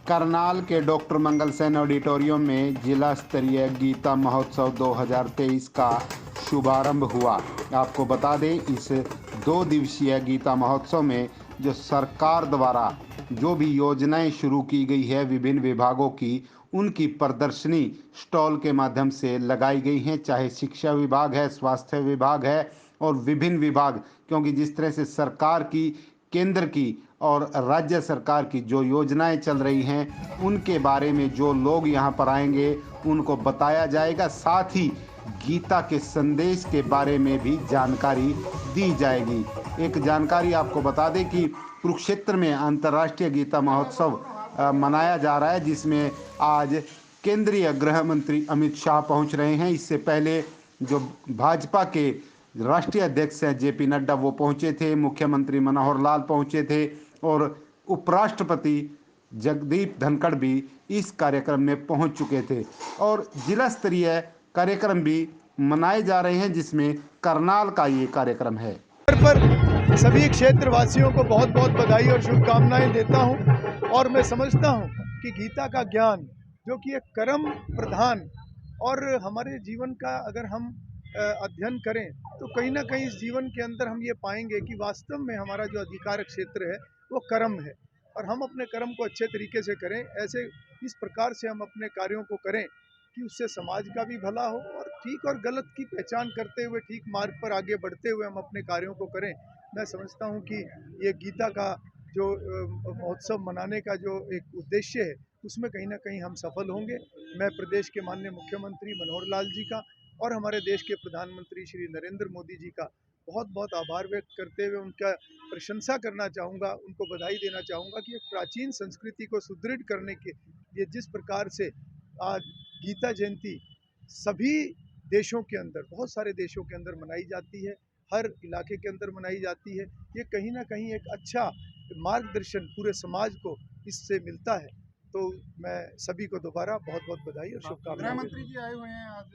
करनाल के डॉक्टर मंगल सेन ऑडिटोरियम में जिला स्तरीय गीता महोत्सव 2023 का शुभारंभ हुआ। आपको बता दें, इस 2 दिवसीय गीता महोत्सव में जो सरकार द्वारा जो भी योजनाएं शुरू की गई है विभिन्न विभागों की, उनकी प्रदर्शनी स्टॉल के माध्यम से लगाई गई हैं। चाहे शिक्षा विभाग है, स्वास्थ्य विभाग है और विभिन्न विभाग, क्योंकि जिस तरह से सरकार की, केंद्र की और राज्य सरकार की जो योजनाएं चल रही हैं उनके बारे में जो लोग यहाँ पर आएंगे उनको बताया जाएगा। साथ ही गीता के संदेश के बारे में भी जानकारी दी जाएगी। एक जानकारी आपको बता दें कि कुरुक्षेत्र में अंतर्राष्ट्रीय गीता महोत्सव मनाया जा रहा है, जिसमें आज केंद्रीय गृह मंत्री अमित शाह पहुंच रहे हैं। इससे पहले जो भाजपा के राष्ट्रीय अध्यक्ष हैं जेपी नड्डा, वो पहुंचे थे, मुख्यमंत्री मनोहर लाल पहुंचे थे और उपराष्ट्रपति जगदीप धनखड़ भी इस कार्यक्रम में पहुंच चुके थे। और जिला स्तरीय कार्यक्रम भी मनाए जा रहे हैं, जिसमें करनाल का ये कार्यक्रम है। पर सभी क्षेत्रवासियों को बहुत बहुत बधाई और शुभकामनाएं देता हूं। और मैं समझता हूं कि गीता का ज्ञान, जो कि एक कर्म प्रधान और हमारे जीवन का अगर हम अध्ययन करें तो कहीं ना कहीं इस जीवन के अंदर हम ये पाएंगे कि वास्तव में हमारा जो अधिकार क्षेत्र है वो कर्म है, और हम अपने कर्म को अच्छे तरीके से करें। ऐसे इस प्रकार से हम अपने कार्यों को करें कि उससे समाज का भी भला हो और ठीक और गलत की पहचान करते हुए ठीक मार्ग पर आगे बढ़ते हुए हम अपने कार्यों को करें। मैं समझता हूं कि ये गीता का जो महोत्सव मनाने का जो एक उद्देश्य है उसमें कहीं ना कहीं हम सफल होंगे। मैं प्रदेश के माननीय मुख्यमंत्री मनोहर लाल जी का और हमारे देश के प्रधानमंत्री श्री नरेंद्र मोदी जी का बहुत बहुत आभार व्यक्त करते हुए उनका प्रशंसा करना चाहूँगा, उनको बधाई देना चाहूँगा कि एक प्राचीन संस्कृति को सुदृढ़ करने के लिए जिस प्रकार से आज गीता जयंती सभी देशों के अंदर, बहुत सारे देशों के अंदर मनाई जाती है, हर इलाके के अंदर मनाई जाती है, ये कहीं ना कहीं एक अच्छा मार्गदर्शन पूरे समाज को इससे मिलता है। तो मैं सभी को दोबारा बहुत बहुत बधाई और शुभकामनाएं। गृह मंत्री जी आए हुए हैं आज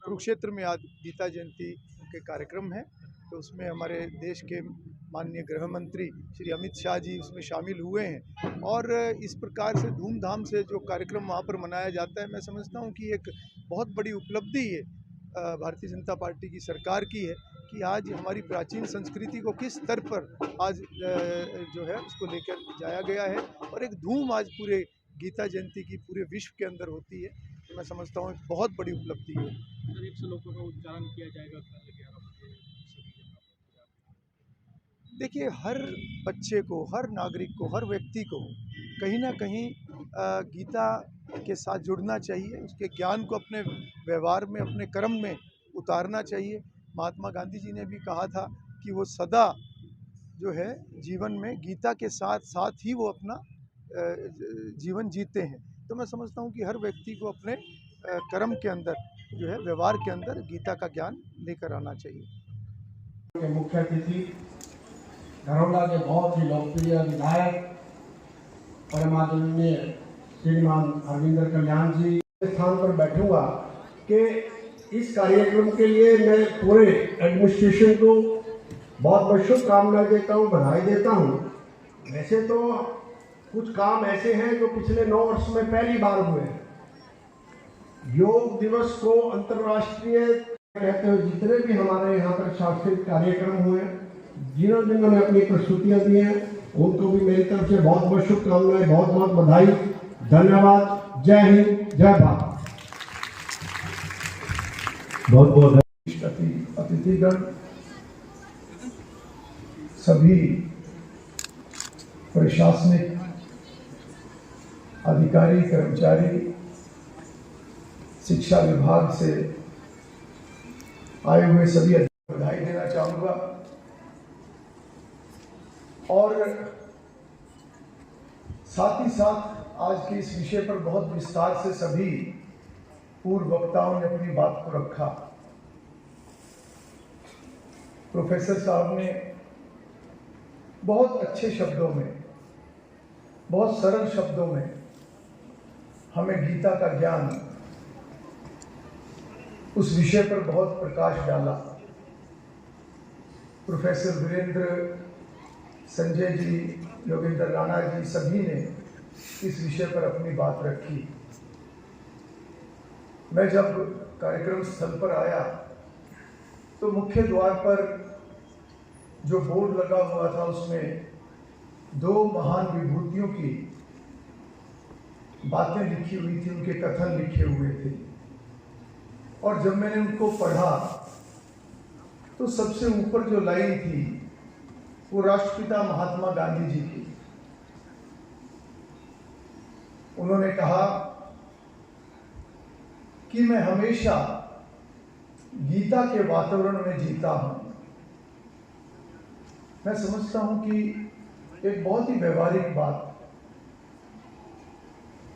कुरुक्षेत्र में। आज गीता जयंती के कार्यक्रम है, तो उसमें हमारे देश के माननीय गृह मंत्री श्री अमित शाह जी उसमें शामिल हुए हैं। और इस प्रकार से धूमधाम से जो कार्यक्रम वहाँ पर मनाया जाता है, मैं समझता हूँ कि एक बहुत बड़ी उपलब्धि है भारतीय जनता पार्टी की सरकार की है कि आज हमारी प्राचीन संस्कृति को किस स्तर पर आज जो है उसको लेकर जाया गया है, और एक धूम आज पूरे गीता जयंती की पूरे विश्व के अंदर होती है। तो मैं समझता हूँ एक बहुत बड़ी उपलब्धि है। करीब से लोगों का उच्चारण किया जाएगा। देखिए, हर बच्चे को, हर नागरिक को, हर व्यक्ति को कहीं ना कहीं गीता के साथ जुड़ना चाहिए, उसके ज्ञान को अपने व्यवहार में, अपने कर्म में उतारना चाहिए। महात्मा गांधी जी ने भी कहा था कि वो सदा जो है जीवन में गीता के साथ साथ ही वो अपना जीवन जीते हैं। तो मैं समझता हूँ कि हर व्यक्ति को अपने कर्म के अंदर जो है, व्यवहार के अंदर गीता का ज्ञान लेकर आना चाहिए। मुख्य अतिथि धरोला के बहुत ही लोकप्रिय विधायक परमादरणीय श्रीमान अरविंदर कल्याण जी स्थान पर बैठूंगा कि इस कार्यक्रम के लिए मैं पूरे एडमिनिस्ट्रेशन को बहुत बहुत शुभकामनाएं देता हूं, बधाई देता हूं। वैसे तो कुछ काम ऐसे हैं जो पिछले 9 वर्ष में पहली बार हुए हैं। योग दिवस को अंतर्राष्ट्रीय कहते हुए जितने भी हमारे यहाँ पर सांस्कृतिक कार्यक्रम हुए, जिन्होंने अपनी प्रस्तुतियां दी हैं, उनको भी मेरी तरफ से बहुत बहुत शुभकामनाएं, बहुत बहुत बधाई, धन्यवाद। जय हिंद, जय भारत। बहुत बहुत अतिथिगण, सभी प्रशासनिक अधिकारी, कर्मचारी, शिक्षा विभाग से आए हुए सभी बधाई देना चाहूँगा। और साथ ही साथ आज के इस विषय पर बहुत विस्तार से सभी पूर्व वक्ताओं ने अपनी बात को रखा। प्रोफेसर साहब ने बहुत अच्छे शब्दों में, बहुत सरल शब्दों में हमें गीता का ज्ञान, उस विषय पर बहुत प्रकाश डाला। प्रोफेसर वीरेंद्र, संजय जी, योगेंद्र राणा जी, सभी ने इस विषय पर अपनी बात रखी। मैं जब कार्यक्रम स्थल पर आया तो मुख्य द्वार पर जो बोर्ड लगा हुआ था उसमें 2 महान विभूतियों की बातें लिखी हुई थी, उनके कथन लिखे हुए थे। और जब मैंने उनको पढ़ा तो सबसे ऊपर जो लाइन थी वो राष्ट्रपिता महात्मा गांधी जी की। उन्होंने कहा कि मैं हमेशा गीता के वातावरण में जीता हूं। मैं समझता हूं कि एक बहुत ही व्यवहारिक बात,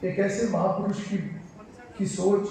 एक ऐसे महापुरुष की सोच